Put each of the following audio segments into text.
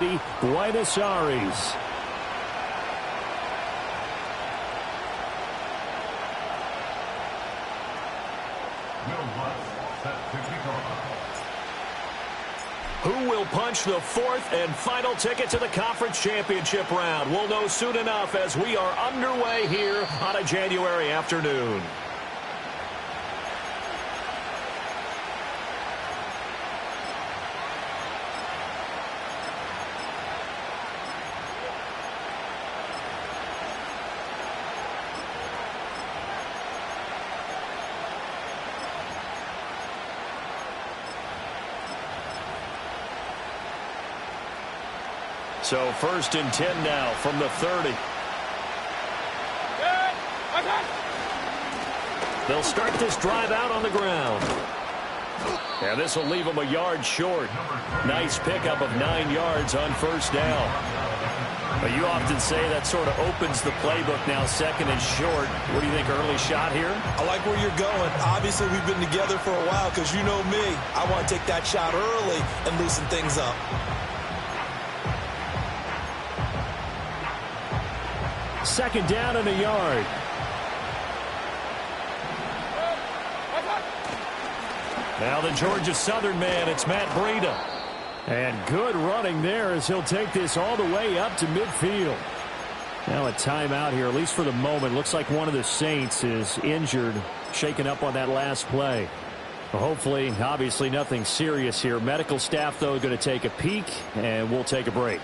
Buenos Aires. Who will punch the fourth and final ticket to the conference championship round? We'll know soon enough as we are underway here on a January afternoon. So 1st and 10 now from the 30. They'll start this drive out on the ground. And this will leave them a yard short. Nice pickup of 9 yards on 1st down. But you often say that sort of opens the playbook now, 2nd and short. What do you think, early shot here? I like where you're going. Obviously, we've been together for a while because you know me. I want to take that shot early and loosen things up. 2nd down and a yard. Now the Georgia Southern man, it's Matt Breida. And good running there as he'll take this all the way up to midfield. Now a timeout here, at least for the moment. Looks like one of the Saints is injured, shaken up on that last play. Well, hopefully, obviously nothing serious here. Medical staff, though, going to take a peek, and we'll take a break.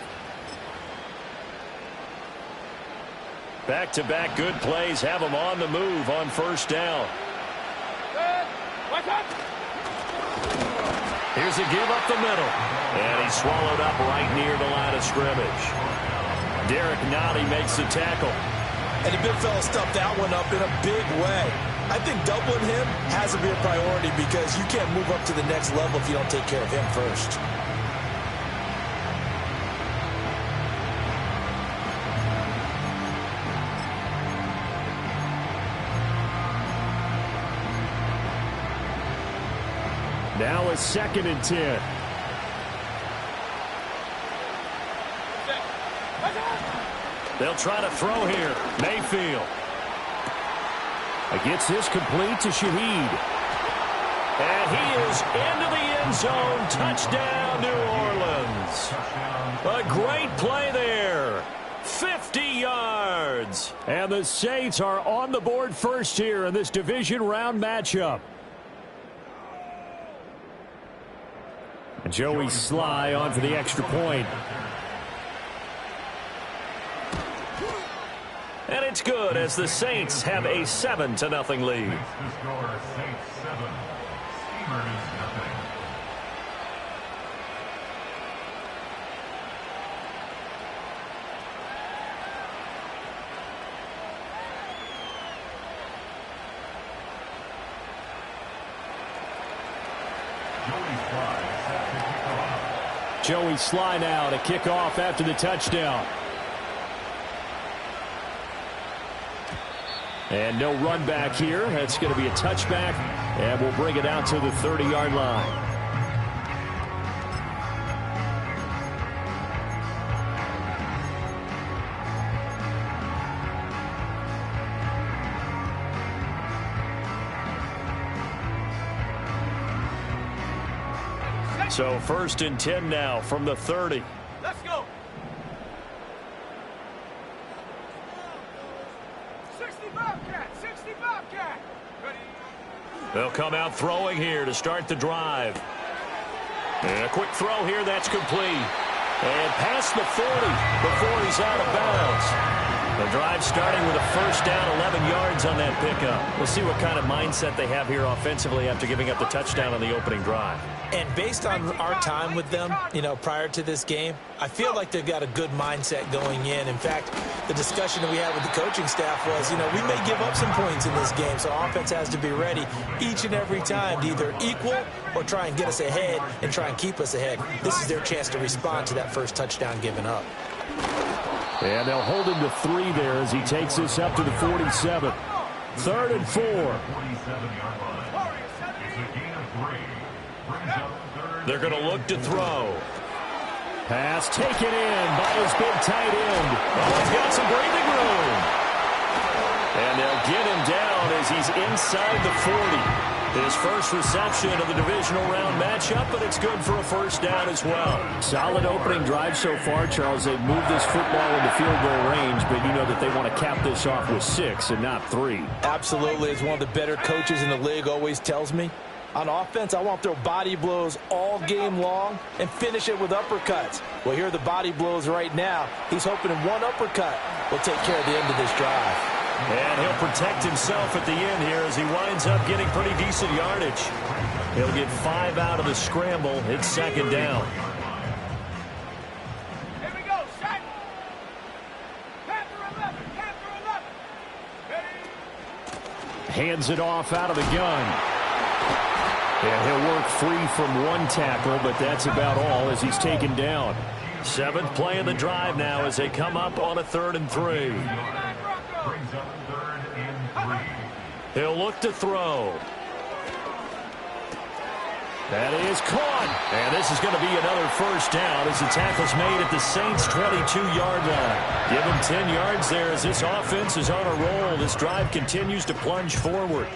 Back-to-back good plays have them on the move on 1st down. Here's a give up the middle. And he's swallowed up right near the line of scrimmage. Derek Nottie makes the tackle. And the big fella stuffed that one up in a big way. I think doubling him has to be a priority because you can't move up to the next level if you don't take care of him first. Now it's 2nd and 10. They'll try to throw here. Mayfield. Gets this complete to Shaheed. And he is into the end zone. Touchdown, New Orleans. A great play there. 50 yards. And the Saints are on the board first here in this division round matchup. Joey Sly on for the extra point. And it's good as the Saints have a 7-0 lead. Joey Sly now to kick off after the touchdown. And no run back here. That's going to be a touchback, and we'll bring it out to the 30-yard line. So 1st and 10 now from the 30. Let's go. 65 cat. Ready. They'll come out throwing here to start the drive. And a quick throw here, that's complete. And past the 40 before he's out of bounds. The drive starting with a 1st down, 11 yards on that pickup. We'll see what kind of mindset they have here offensively after giving up the touchdown on the opening drive. And based on our time with them, prior to this game, I feel like they've got a good mindset going in. In fact, the discussion that we had with the coaching staff was, we may give up some points in this game, so offense has to be ready each and every time to either equal or try and get us ahead and try and keep us ahead. This is their chance to respond to that first touchdown given up. And they'll hold him to 3 there as he takes this up to the 47. 3rd and 4. They're going to look to throw. Pass taken in by his big tight end. Oh, he's got some breathing room. And they'll get him down as he's inside the 40. His first reception of the divisional round matchup, but it's good for a first down as well. Solid opening drive so far, Charles. They've moved this football into field goal range, but you know that they want to cap this off with 6 and not 3. Absolutely. As one of the better coaches in the league always tells me, on offense, I want to throw body blows all game long and finish it with uppercuts. Well, here are the body blows right now. He's hoping in one uppercut will take care of the end of this drive. And he'll protect himself at the end here as he winds up getting pretty decent yardage. He'll get 5 out of the scramble. It's second down. Here we go, set. Panther 11, Panther 11. Ready? Hands it off out of the gun. And he'll work free from one tackle, but that's about all as he's taken down. 7th play of the drive now as they come up on a 3rd and 3. He'll look to throw. That is caught. And this is going to be another first down as the tackle's made at the Saints' 22-yard line. Give him 10 yards there as this offense is on a roll. This drive continues to plunge forward.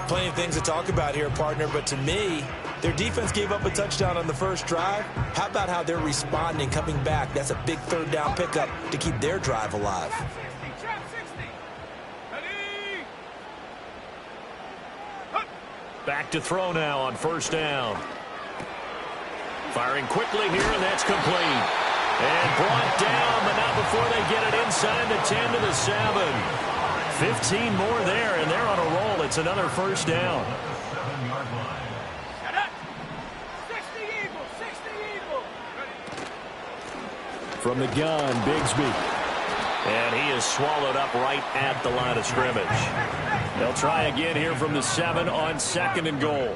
Plenty of things to talk about here, partner, but to me, their defense gave up a touchdown on the first drive. How about how they're responding, coming back? That's a big 3rd down pickup to keep their drive alive. 60, trap 60. Ready? Back to throw now on first down. Firing quickly here, and that's complete. And brought down, but not before they get it inside the 10 to the 7. 15 more there, and they're on a roll. It's another first down. 60 Eagle, 60 Eagle. From the gun, Bigsby. And he is swallowed up right at the line of scrimmage. They'll try again here from the 7 on 2nd and goal.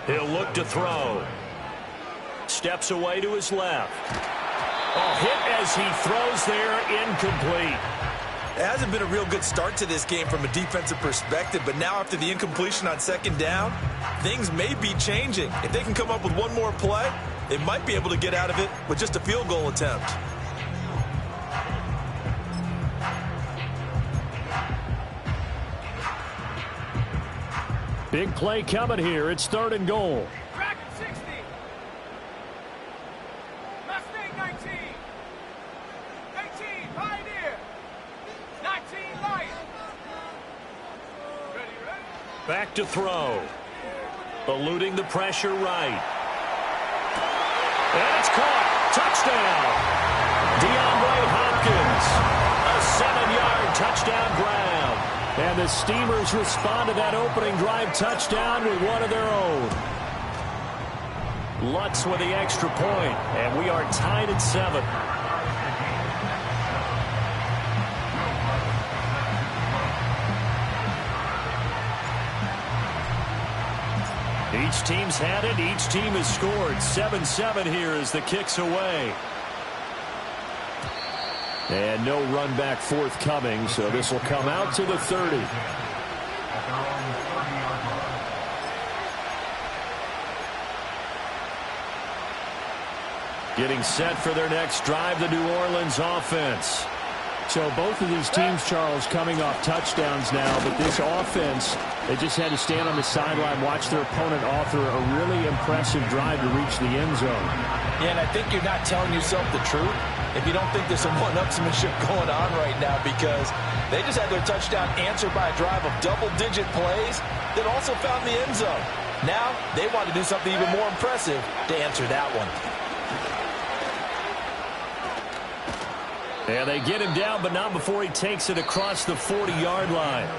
He'll look to throw. Steps away to his left. Oh, hit as he throws there, incomplete. It hasn't been a real good start to this game from a defensive perspective, but now after the incompletion on 2nd down, things may be changing. If they can come up with one more play, they might be able to get out of it with just a field goal attempt. Big play coming here. It's 3rd and goal. Dragon 60. Mustang 19. 18, Pioneer. 19, Lion. Ready? Back to throw. Eluding the pressure right. And it's caught. Touchdown. DeAndre Hopkins. A 7-yard touchdown grab. And the Steamers respond to that opening drive touchdown with one of their own. Lutz with the extra point, and we are tied at 7. Each team's had it. Each team has scored. 7-7 here as the kick's away. And no run back forthcoming, so this will come out to the 30. Getting set for their next drive, the New Orleans offense. So both of these teams, Charles, coming off touchdowns now, but this offense, they just had to stand on the sideline, watch their opponent author a really impressive drive to reach the end zone. Yeah, and I think you're not telling yourself the truth if you don't think there's some one-upsmanship going on right now, because they just had their touchdown answered by a drive of double-digit plays that also found the end zone. Now they want to do something even more impressive to answer that one. And they get him down, but not before he takes it across the 40-yard line.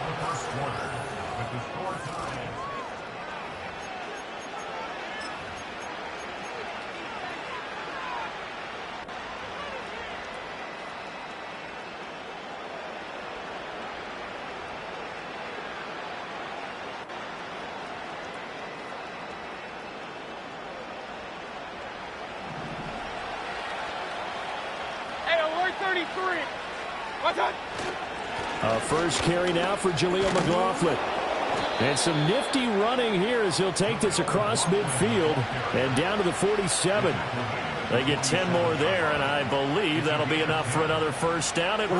A first carry now for Jaleel McLaughlin. And some nifty running here as he'll take this across midfield and down to the 47. They get 10 more there, and I believe that'll be enough for another first down. It will.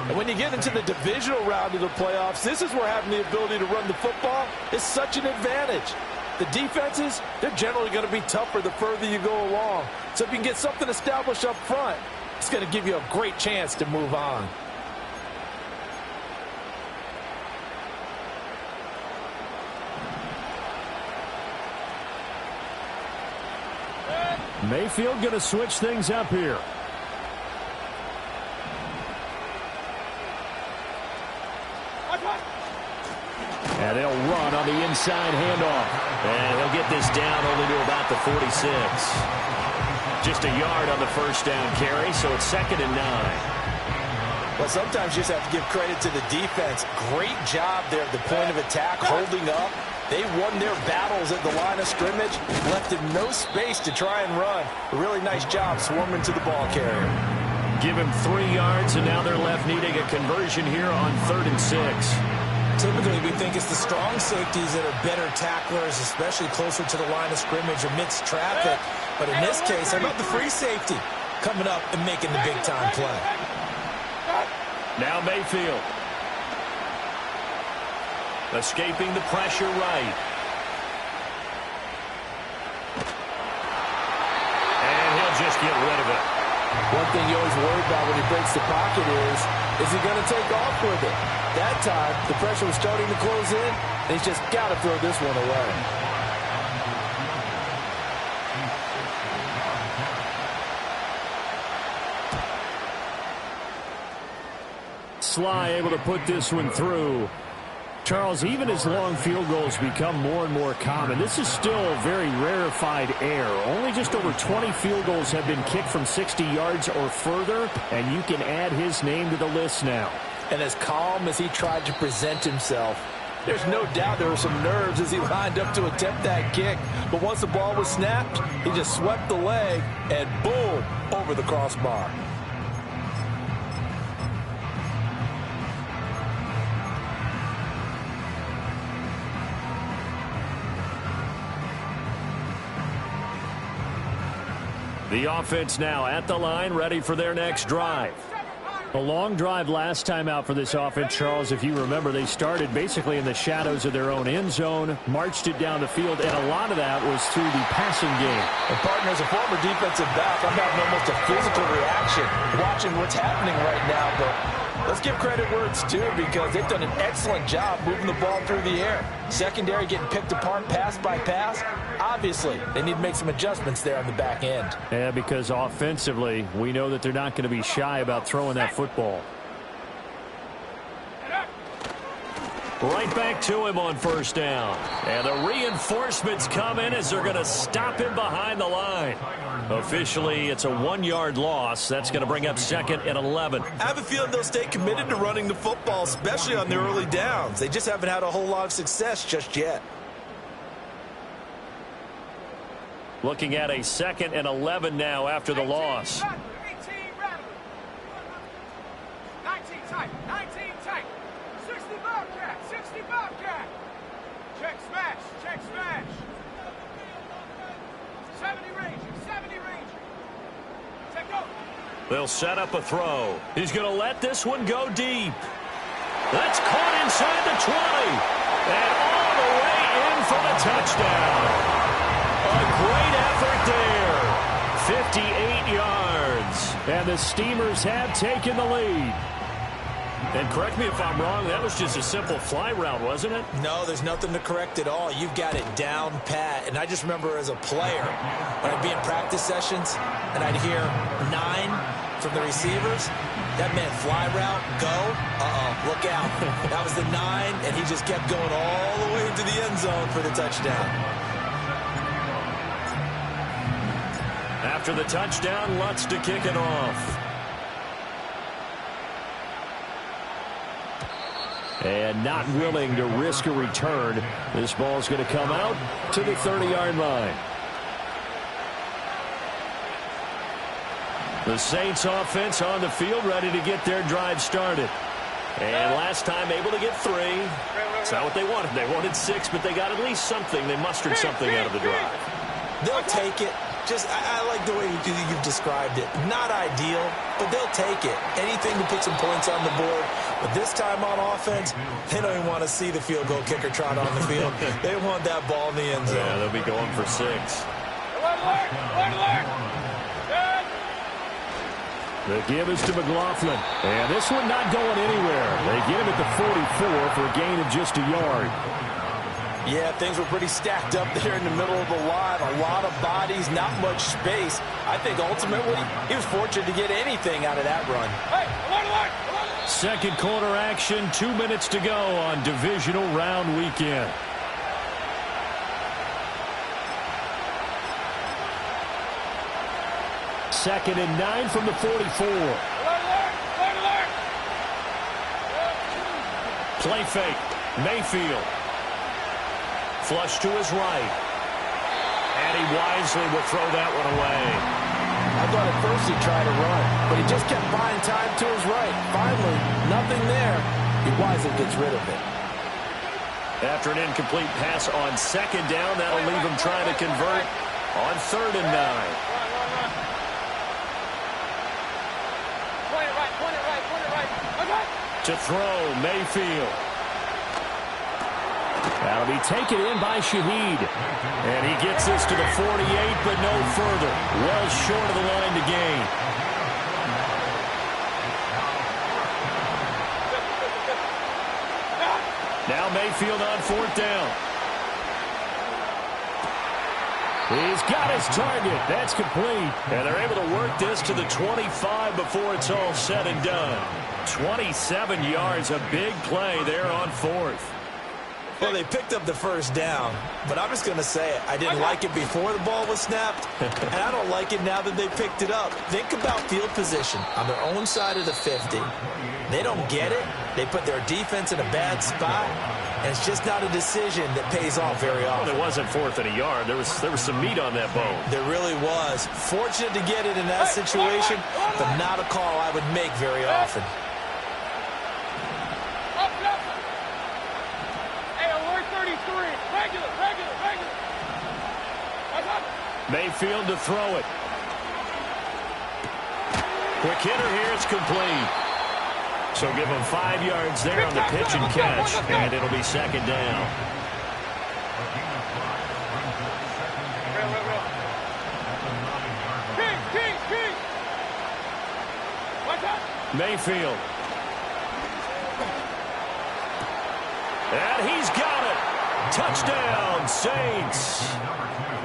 And when you get into the divisional round of the playoffs, this is where having the ability to run the football is such an advantage. The defenses, they're generally going to be tougher the further you go along. So if you can get something established up front, it's going to give you a great chance to move on. Mayfield going to switch things up here. And they'll run on the inside handoff. And he'll get this down only to about the 46. Just a yard on the first down carry, so it's 2nd and 9. Well, sometimes you just have to give credit to the defense. Great job there at the point of attack, holding up. They won their battles at the line of scrimmage, left him no space to try and run. A really nice job swarming to the ball carrier. Give him 3 yards, and now they're left needing a conversion here on 3rd and 6. Typically, we think it's the strong safeties that are better tacklers, especially closer to the line of scrimmage amidst traffic. But in this case, how about the free safety coming up and making the big-time play? Now Mayfield. Escaping the pressure right. And he'll just get rid of it. One thing you always worry about when he breaks the pocket is he going to take off with it? That time, the pressure was starting to close in, and he's just got to throw this one away. Sly able to put this one through. Charles, even as long field goals become more and more common, this is still a very rarefied air. Only just over 20 field goals have been kicked from 60 yards or further, and you can add his name to the list now. And as calm as he tried to present himself, there's no doubt there were some nerves as he lined up to attempt that kick. But once the ball was snapped, he just swept the leg and boom, over the crossbar. The offense now at the line, ready for their next drive. A long drive last time out for this offense, Charles. If you remember, they started basically in the shadows of their own end zone, marched it down the field, and a lot of that was through the passing game. And partner, as a former defensive back, I'm having almost a physical reaction watching what's happening right now. But let's give credit where it's due, because they've done an excellent job moving the ball through the air. Secondary getting picked apart pass by pass. Obviously, they need to make some adjustments there on the back end. Yeah, because offensively, we know that they're not going to be shy about throwing that football. Right back to him on first down. And the reinforcements come in as they're going to stop him behind the line. Officially, it's a 1-yard loss. That's going to bring up 2nd and 11. I have a feeling they'll stay committed to running the football, especially on their early downs. They just haven't had a whole lot of success just yet. Looking at a 2nd and 11 now after the loss. 18 rattle. 19 tight. 19 tight. 60 Bobcat. 60 Bobcat. Check smash. Check smash. 70 Ranger. 70 Ranger. Take go. They'll set up a throw. He's going to let this one go deep. That's caught inside the 20. And all the way in for the touchdown. A great effort there. 58 yards. And the Steamers have taken the lead. And correct me if I'm wrong, that was just a simple fly route, wasn't it? No, there's nothing to correct at all. You've got it down pat. And I just remember as a player, when I'd be in practice sessions and I'd hear 9 from the receivers, that meant fly route, go, look out. That was the 9, and he just kept going all the way into the end zone for the touchdown. After the touchdown, Lutz to kick it off. And not willing to risk a return. This ball's going to come out to the 30-yard line. The Saints offense on the field, ready to get their drive started. And last time able to get 3. It's not what they wanted. They wanted 6, but they got at least something. They mustered something out of the drive. They'll take it. I like the way you've described it. Not ideal, but they'll take it. Anything to put some points on the board. But this time on offense, they don't even want to see the field goal kicker trot on the field. They want that ball in the end zone. Yeah, they'll be going for 6. The give is to McLaughlin. And this one not going anywhere. They get him at the 44 for a gain of just a yard. Yeah, things were pretty stacked up there in the middle of the line. A lot of bodies, not much space. I think ultimately he was fortunate to get anything out of that run. Second quarter action, 2 minutes to go on divisional round weekend. Second and 9 from the 44. Play fake. Mayfield. Flush to his right. And he wisely will throw that one away. I thought at first he tried to run, but he just kept buying time to his right. Finally, nothing there. He wisely gets rid of it. After an incomplete pass on second down, that'll leave him trying to convert on 3rd and 9. To throw, Mayfield. That'll be taken in by Shaheed. And he gets this to the 48, but no further. Well short of the line to gain. Now Mayfield on 4th down. He's got his target. That's complete. And they're able to work this to the 25 before it's all said and done. 27 yards, a big play there on 4th. Well, they picked up the first down, but I'm just going to say it. I didn't like it before the ball was snapped, and I don't like it now that they picked it up. Think about field position on their own side of the 50. They don't get it. They put their defense in a bad spot, and it's just not a decision that pays off very often. Well, it wasn't 4th and a yard. There was some meat on that bone. There really was. Fortunate to get it in that situation, but not a call I would make very often. Mayfield to throw it. Quick hitter here. It's complete. So give him 5 yards there on the pitch and catch, and it'll be 2nd down. Mayfield. And he's got it. Touchdown, Saints.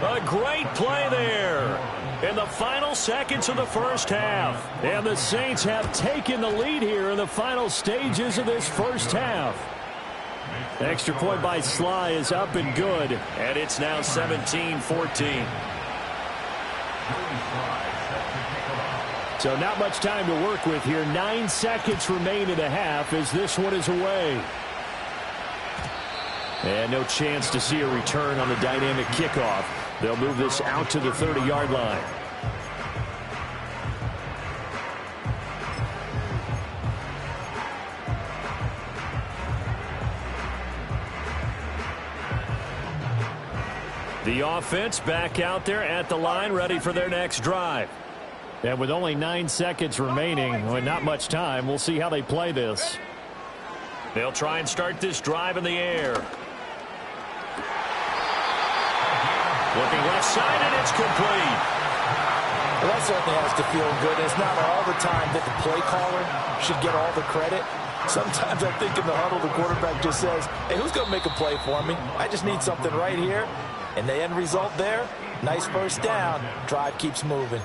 A great play there in the final seconds of the first half. And the Saints have taken the lead here in the final stages of this first half. The extra point by Sly is up and good, and it's now 17-14. So not much time to work with here. 9 seconds remain in the half as this one is away. And no chance to see a return on the dynamic kickoff. They'll move this out to the 30-yard line. The offense back out there at the line, ready for their next drive. And with only 9 seconds remaining, and not much time, we'll see how they play this. They'll try and start this drive in the air. Looking left side, and it's complete. Well, that certainly has to feel good. It's not all the time that the play caller should get all the credit. Sometimes I think in the huddle, the quarterback just says, hey, who's going to make a play for me? I just need something right here. And the end result there, nice first down. Drive keeps moving.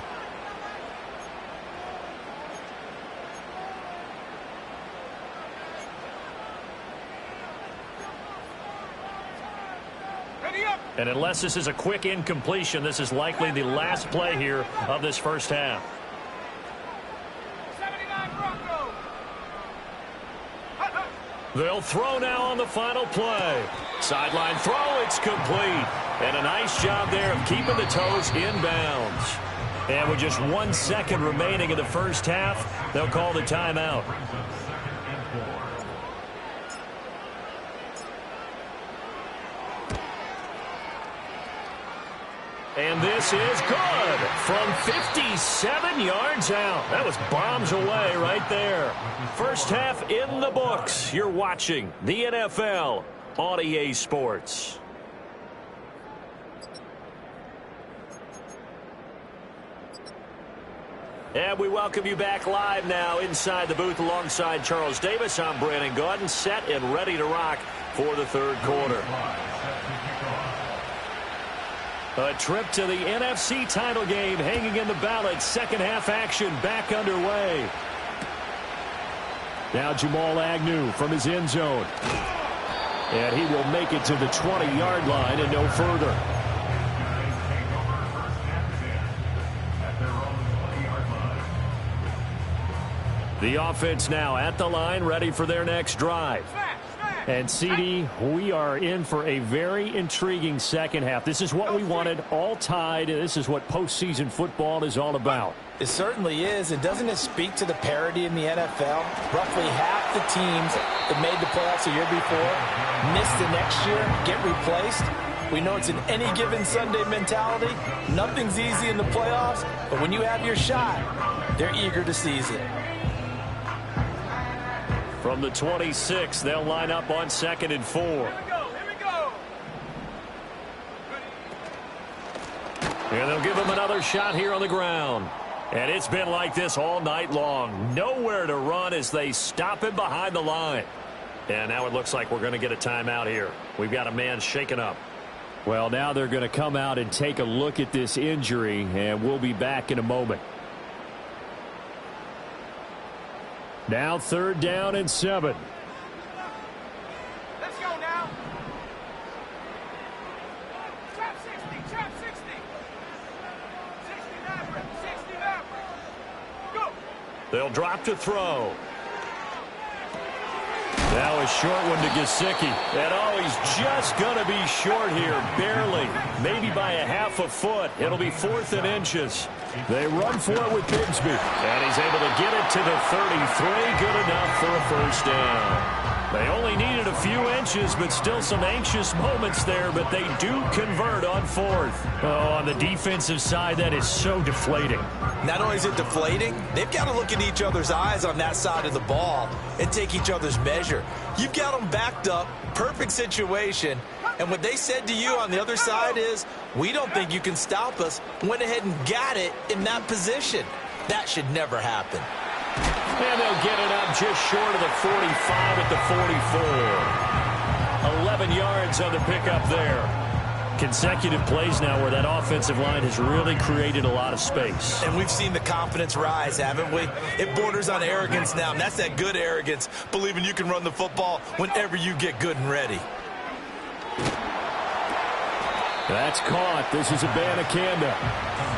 And unless this is a quick incompletion, this is likely the last play here of this first half. 79 Broncos. They'll throw now on the final play. Sideline throw, it's complete. And a nice job there of keeping the toes in bounds. And with just 1 second remaining in the first half, they'll call the timeout. And this is good from 57 yards out. That was bombs away right there. First half in the books. You're watching the NFL on EA Sports. And we welcome you back live now inside the booth alongside Charles Davis. I'm Brandon Gaudin, set and ready to rock for the third quarter. A trip to the NFC title game hanging in the balance. Second half action back underway. Now Jamal Agnew from his end zone. And he will make it to the 20-yard line and no further. The offense now at the line, ready for their next drive. And, CD, we are in for a very intriguing second half. This is what we wanted, all tied. This is what postseason football is all about. It certainly is. And doesn't it speak to the parity in the NFL? Roughly half the teams that made the playoffs a year before miss the next year, get replaced. We know it's an any given Sunday mentality. Nothing's easy in the playoffs, but when you have your shot, they're eager to seize it. From the 26, they'll line up on 2nd and 4. Here we go. And they'll give him another shot here on the ground. And it's been like this all night long. Nowhere to run as they stop him behind the line. And now it looks like we're going to get a timeout here. We've got a man shaken up. Well, now they're going to come out and take a look at this injury, and we'll be back in a moment. Now 3rd down and 7. Let's go now. Trap 60, trap 60. 60 Maverick, 60 Maverick. Go. They'll drop to throw. Now a short one to Gesicki. And he's just going to be short here, barely. Maybe by a half a foot. It'll be 4th and inches. They run for it with Bigsby. And he's able to get it to the 33. Good enough for a first down. They only needed a few inches, but still some anxious moments there, but they do convert on 4th. Oh, on the defensive side, that is so deflating. Not only is it deflating, they've got to look in each other's eyes on that side of the ball and take each other's measure. You've got them backed up, perfect situation, and what they said to you on the other side is, we don't think you can stop us. Went ahead and got it in that position. That should never happen. And they'll get it up just short of the 45 at the 44. 11 yards on the pickup there. Consecutive plays now where that offensive line has really created a lot of space. And we've seen the confidence rise, haven't we? It borders on arrogance now, and that's that good arrogance, believing you can run the football whenever you get good and ready. That's caught. This is Abanikanda.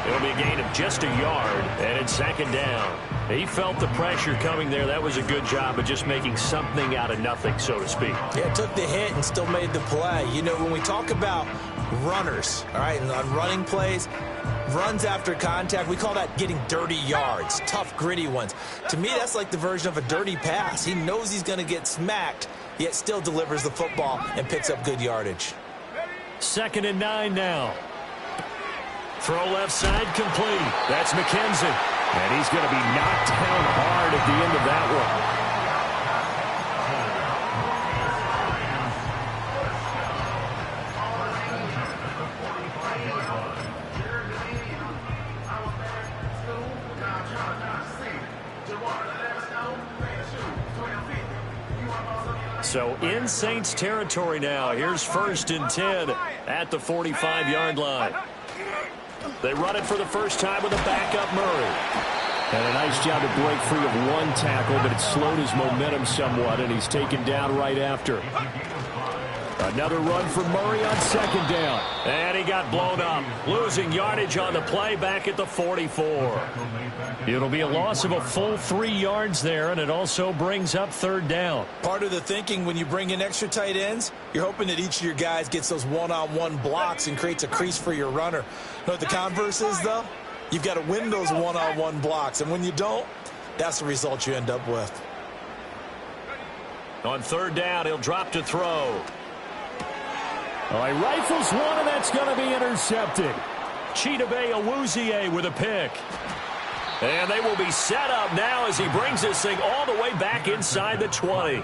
It'll be a gain of just a yard, and it's 2nd down. He felt the pressure coming there. That was a good job of just making something out of nothing, so to speak. Yeah, took the hit and still made the play. You know, when we talk about runners, all right, and on running plays, runs after contact, we call that getting dirty yards, tough, gritty ones. To me, that's like the version of a dirty pass. He knows he's going to get smacked, yet still delivers the football and picks up good yardage. 2nd and 9 now. Throw left side complete. That's McKenzie. And he's going to be knocked down hard at the end of that one. So in Saints territory now. Here's 1st and 10 at the 45-yard line. They run it for the first time with a backup Murray. And a nice job to break free of one tackle, but it slowed his momentum somewhat, and he's taken down right after. Another run for Murray on 2nd down. And he got blown up, losing yardage on the play back at the 44. It'll be a loss of a full 3 yards there, and it also brings up 3rd down. Part of the thinking when you bring in extra tight ends, you're hoping that each of your guys gets those one-on-one blocks and creates a crease for your runner. You know what the converse is, though? You've got to win those one-on-one blocks, and when you don't, that's the result you end up with. On 3rd down, he'll drop to throw. Oh, he rifles one, and that's going to be intercepted. Chidobe with a pick. And they will be set up now as he brings this thing all the way back inside the 20.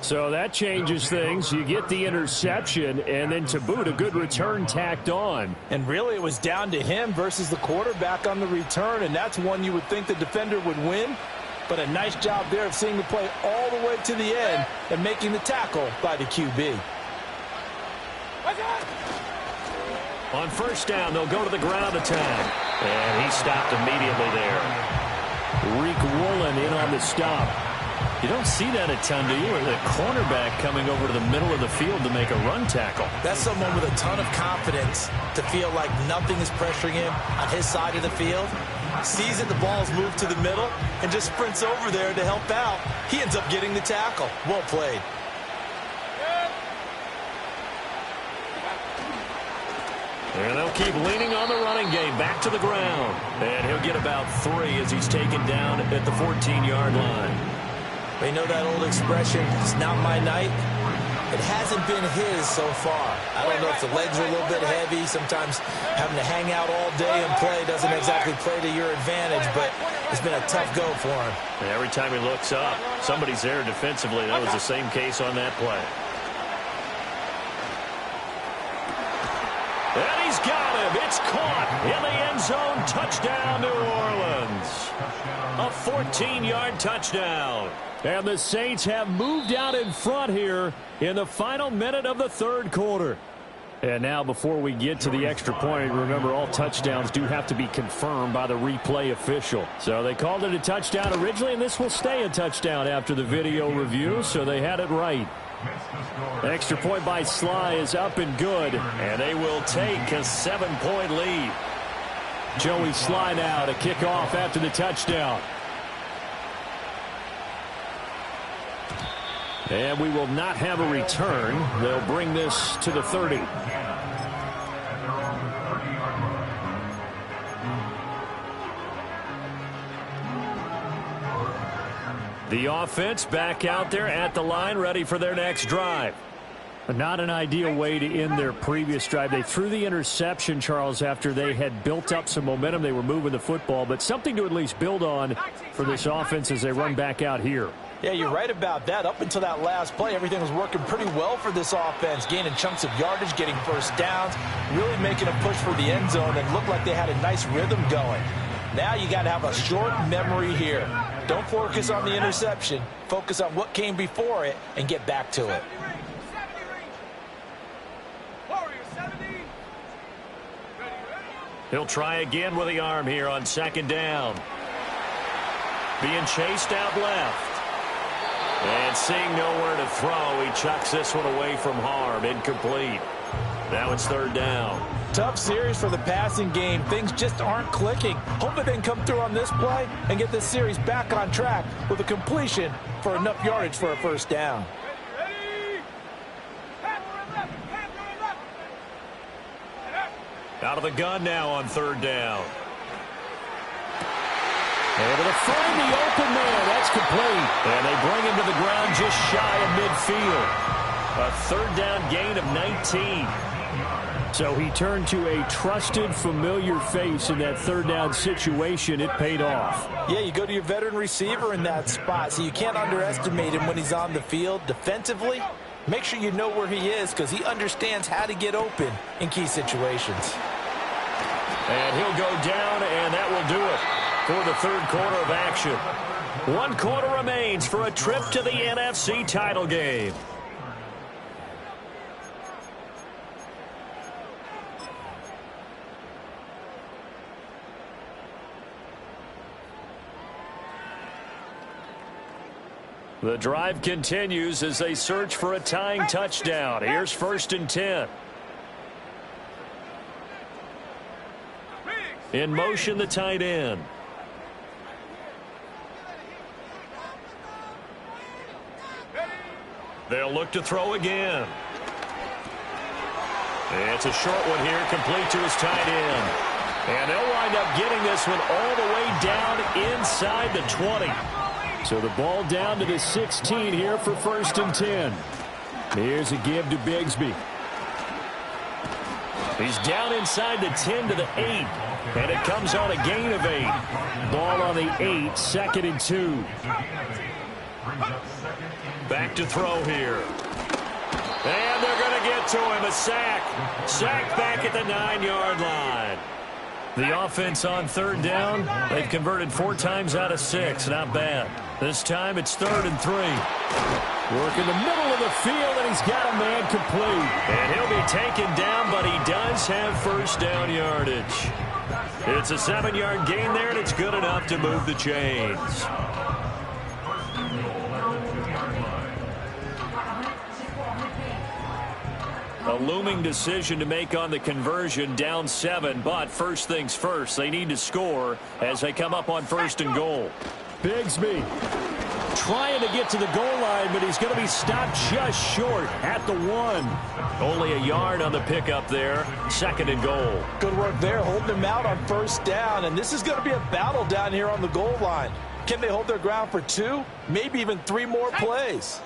So that changes things. You get the interception, and then to boot, a good return tacked on. And really, it was down to him versus the quarterback on the return, and that's one you would think the defender would win. But a nice job there of seeing the play all the way to the end and making the tackle by the QB. On first down, they'll go to the ground attack. And he stopped immediately there. Reek Woolen in on the stop. You don't see that a ton, do you? Or the cornerback coming over to the middle of the field to make a run tackle. That's someone with a ton of confidence to feel like nothing is pressuring him on his side of the field. Sees that the ball's moved to the middle and just sprints over there to help out. He ends up getting the tackle. Well played. And they'll keep leaning on the running game back to the ground. And he'll get about 3 as he's taken down at the 14-yard line. They know that old expression, it's not my night. It hasn't been his so far. I don't know if the legs are a little bit heavy. Sometimes having to hang out all day and play doesn't exactly play to your advantage, but it's been a tough go for him. And every time he looks up, somebody's there defensively. That was the same case on that play. And he's got him. It's caught in the end zone. Touchdown, New Orleans. A 14-yard touchdown. And the Saints have moved out in front here in the final minute of the third quarter. And now before we get to the extra point, remember all touchdowns do have to be confirmed by the replay official. So they called it a touchdown originally, and this will stay a touchdown after the video review, so they had it right. Extra point by Sly is up and good, and they will take a 7-point lead. Joey Sly now to kick off after the touchdown. And we will not have a return. They'll bring this to the 30. The offense back out there at the line, ready for their next drive. Not an ideal way to end their previous drive. They threw the interception, Charles, after they had built up some momentum. They were moving the football, but something to at least build on for this offense as they run back out here. Yeah, you're right about that. Up until that last play, everything was working pretty well for this offense, gaining chunks of yardage, getting first downs, really making a push for the end zone, and looked like they had a nice rhythm going. Now you got to have a short memory here. Don't focus on the interception. Focus on what came before it and get back to it. He'll try again with the arm here on second down. Being chased out left. And seeing nowhere to throw, he chucks this one away from harm. Incomplete. Now it's third down. Tough series for the passing game. Things just aren't clicking. Hoping they can come through on this play and get this series back on track with a completion for enough yardage for a first down. Out of the gun now on third down. Able to find the open man. That's complete. And they bring him to the ground just shy of midfield. A third down gain of 19. So he turned to a trusted, familiar face in that third down situation. It paid off. Yeah, you go to your veteran receiver in that spot, so you can't underestimate him when he's on the field. Defensively, make sure you know where he is because he understands how to get open in key situations. And he'll go down, and that will do it for the third quarter of action. 1 quarter remains for a trip to the NFC title game. The drive continues as they search for a tying touchdown. Here's first and 10. In motion, the tight end. They'll look to throw again. It's a short one here, complete to his tight end. And they'll wind up getting this one all the way down inside the 20. So the ball down to the 16 here for first and 10. Here's a give to Bigsby. He's down inside the 10 to the 8. And it comes on a gain of 8. Ball on the 8, 2nd and 2. Back to throw here. And they're going to get to him. A sack. Sack back at the 9-yard line. The offense on 3rd down. They've converted 4 times out of 6. Not bad. This time it's 3rd and 3. Work in the middle of the field, and he's got a man complete. And he'll be taken down, but he does have 1st down yardage. It's a 7-yard gain there, and it's good enough to move the chains. A looming decision to make on the conversion, down 7, but first things first, they need to score as they come up on 1st and goal. Bigsby trying to get to the goal line, but he's going to be stopped just short at the 1. Only a yard on the pickup there, 2nd and goal. Good work there, holding him out on 1st down, and this is going to be a battle down here on the goal line. Can they hold their ground for 2, maybe even 3 more plays?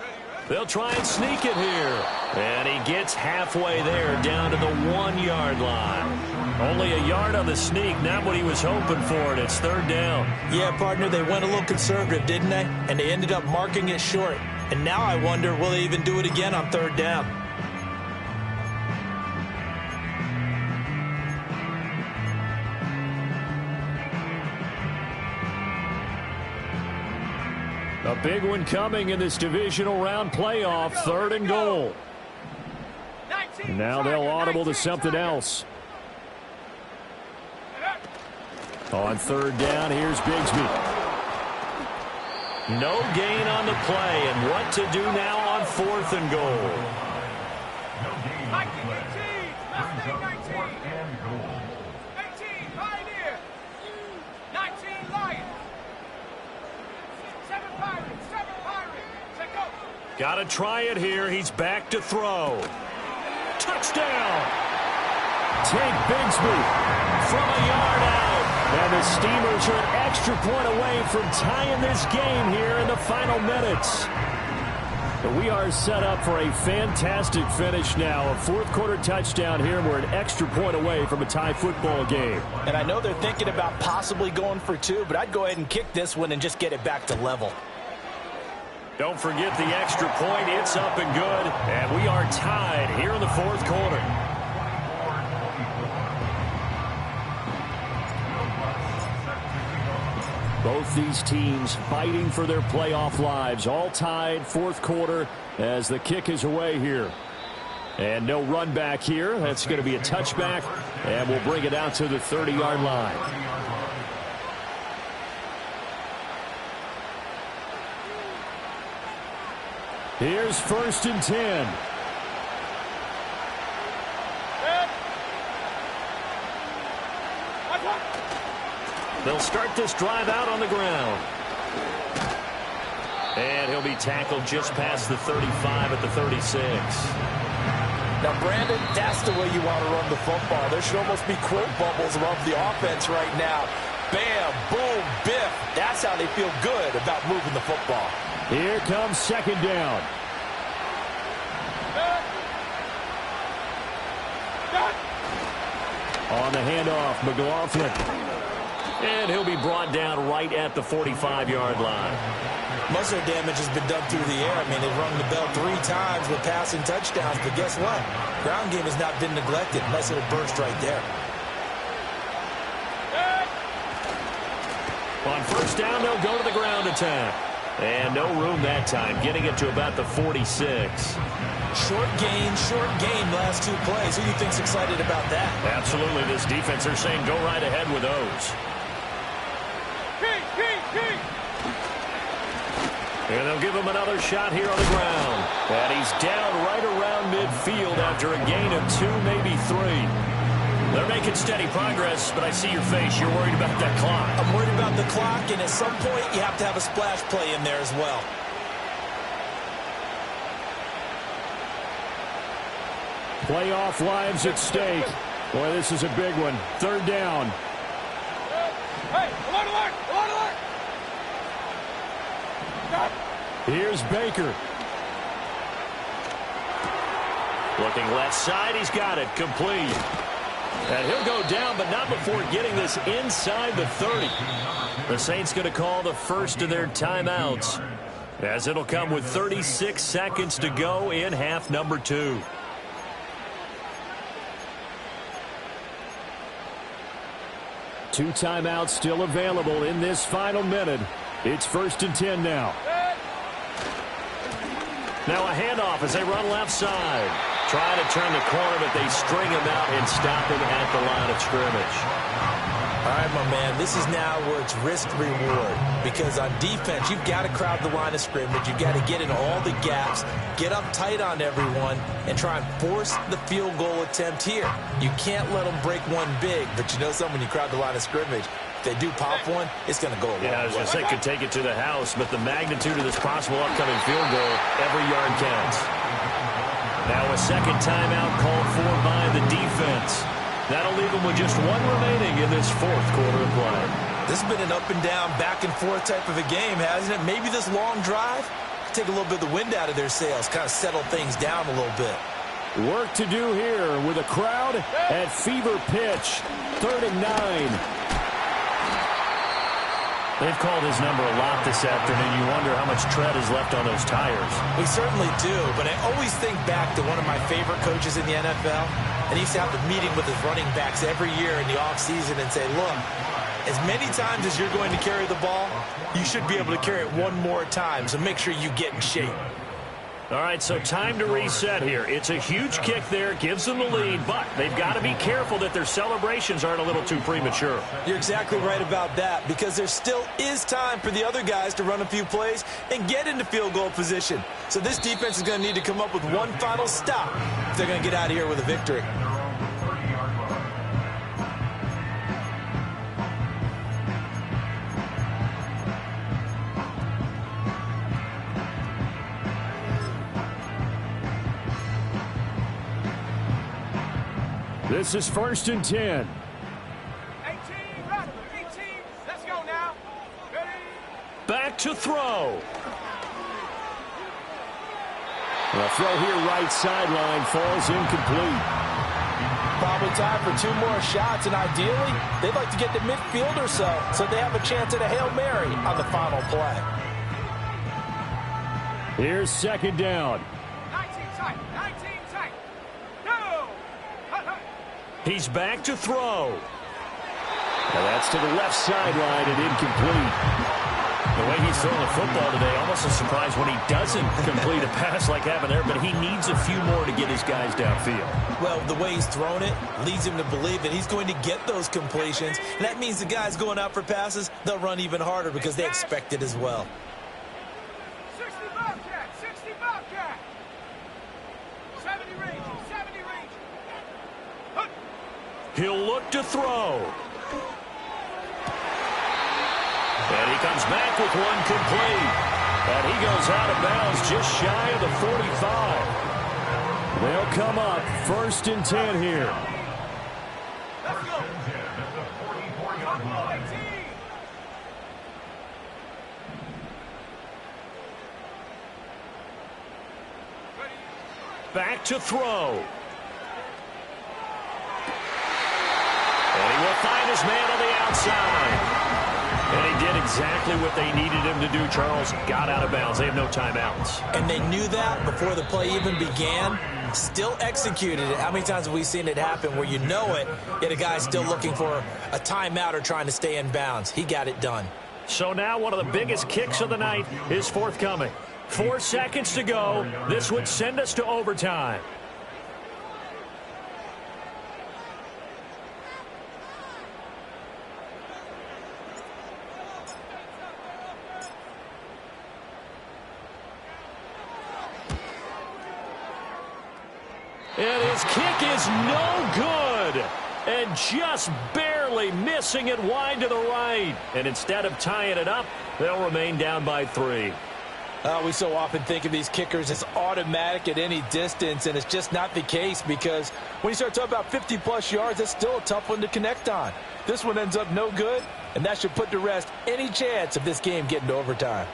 They'll try and sneak it here. And he gets halfway there, down to the 1-yard line. Only a yard on the sneak, not what he was hoping for, and it's 3rd down. Yeah, partner, they went a little conservative, didn't they? And they ended up marking it short. And now I wonder, will they even do it again on 3rd down? A big one coming in this divisional round playoff, 3rd and goal. Now they'll audible to something else. On 3rd down, here's Bigsby. No gain on the play, and what to do now on 4th and goal. 18, Pioneer. 19, Lion. 7 Pirates, 7 Pirates. Check out. Got to try it here. He's back to throw. Touchdown. Take Bigsby from a yard out. And the Steamers are an extra point away from tying this game here in the final minutes. But we are set up for a fantastic finish now. A 4th quarter touchdown here. We're an extra point away from a tie football game. And I know they're thinking about possibly going for 2, but I'd go ahead and kick this one and just get it back to level. Don't forget the extra point. It's up and good. And we are tied here in the 4th quarter. Both these teams fighting for their playoff lives. All tied, 4th quarter as the kick is away here. And no run back here. That's going to be a touchback. And we'll bring it out to the 30-yard line. Here's 1st and 10. They'll start this drive out on the ground. And he'll be tackled just past the 35 at the 36. Now, Brandon, that's the way you want to run the football. There should almost be quote bubbles above the offense right now. Bam, boom, biff. That's how they feel good about moving the football. Here comes 2nd down. On the handoff, McLaughlin. And he'll be brought down right at the 45-yard line. Most of their damage has been done through the air. I mean, they've rung the bell 3 times with passing touchdowns, but guess what? Ground game has not been neglected. Nice little burst right there. On 1st down, they'll go to the ground attack. And no room that time, getting it to about the 46. Short gain last 2 plays. Who do you think's excited about that? Absolutely. This defense, they're saying go right ahead with those. And they'll give him another shot here on the ground. And he's down right around midfield after a gain of 2, maybe 3. They're making steady progress, but I see your face. You're worried about that clock. I'm worried about the clock, and at some point, you have to have a splash play in there as well. Playoff lives at stake. Boy, this is a big one. 3rd down. Hey, alert! Here's Baker. Looking left side. He's got it. Complete. And he'll go down, but not before getting this inside the 30. The Saints going to call the first of their timeouts, as it'll come with 36 seconds to go in half number 2. Two timeouts still available in this final minute. It's 1st and 10 now. Now a handoff as they run left side. Trying to turn the corner, but they string him out and stop him at the line of scrimmage. All right, my man, this is now where it's risk-reward. Because on defense, you've got to crowd the line of scrimmage. You've got to get in all the gaps, get up tight on everyone, and try and force the field goal attempt here. You can't let them break one big, but you know something, when you crowd the line of scrimmage, if they do pop one, it's going to go a long way. Yeah, I was going to say, could take it to the house, but the magnitude of this possible upcoming field goal, every yard counts. Now a second timeout called for by the defense. That'll leave them with just one remaining in this fourth quarter of play. This has been an up-and-down, back-and-forth type of a game, hasn't it? Maybe this long drive take a little bit of the wind out of their sails, kind of settle things down a little bit. Work to do here with a crowd at fever pitch. 3rd and 9. They've called his number a lot this afternoon. You wonder how much tread is left on those tires. We certainly do, but I always think back to one of my favorite coaches in the NFL, and he used to have a meeting with his running backs every year in the offseason and say, look, as many times as you're going to carry the ball, you should be able to carry it one more time, so make sure you get in shape. All right, so time to reset here. It's a huge kick there, gives them the lead, but they've got to be careful that their celebrations aren't a little too premature. You're exactly right about that, because there still is time for the other guys to run a few plays and get into field goal position. So this defense is going to need to come up with one final stop if they're going to get out of here with a victory. This is 1st and 10. 18, right, 18. Let's go now. Ready? Back to throw. The throw here right sideline falls incomplete. Probably time for 2 more shots, and ideally, they'd like to get to midfield or so they have a chance at a Hail Mary on the final play. Here's 2nd down. 19 tight, 19 tight. Go! He's back to throw. Now that's to the left sideline and incomplete. The way he's throwing the football today, almost a surprise when he doesn't complete a pass like happened there, but he needs a few more to get his guys downfield. Well, the way he's thrown it leads him to believe that he's going to get those completions. And that means the guys going out for passes, they'll run even harder because they expect it as well. 60 Bobcat, 60 Bobcat. 70 range, 70 range. He'll look to throw. And he comes back with one complete. And he goes out of bounds just shy of the 45. They'll come up 1st and 10 here. Let's go. 18. Back to throw. And he will find his man on the outside. And he did exactly what they needed him to do, Charles. Got out of bounds. They have no timeouts. And they knew that before the play even began. Still executed it. How many times have we seen it happen where you know it, yet a guy's still looking for a timeout or trying to stay in bounds? He got it done. So now one of the biggest kicks of the night is forthcoming. 4 seconds to go. This would send us to overtime. And his kick is no good. And just barely missing it wide to the right. And instead of tying it up, they'll remain down by 3. We so often think of these kickers as automatic at any distance, and it's just not the case because when you start talking about 50-plus yards, that's still a tough one to connect on. This one ends up no good, and that should put to rest any chance of this game getting to overtime.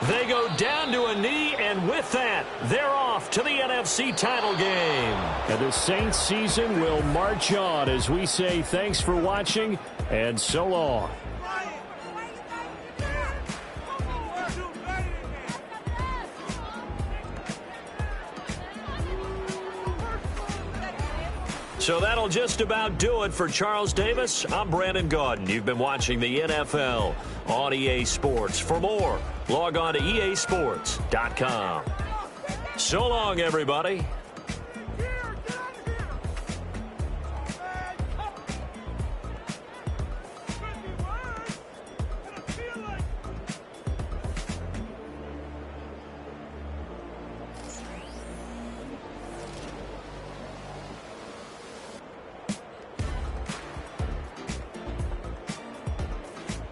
They go down to a knee, and And with that, they're off to the NFC title game. And the Saints season will march on as we say thanks for watching and so long. So that'll just about do it for Charles Davis. I'm Brandon Gaudin. You've been watching the NFL on EA Sports. For more, log on to easports.com. So long, everybody.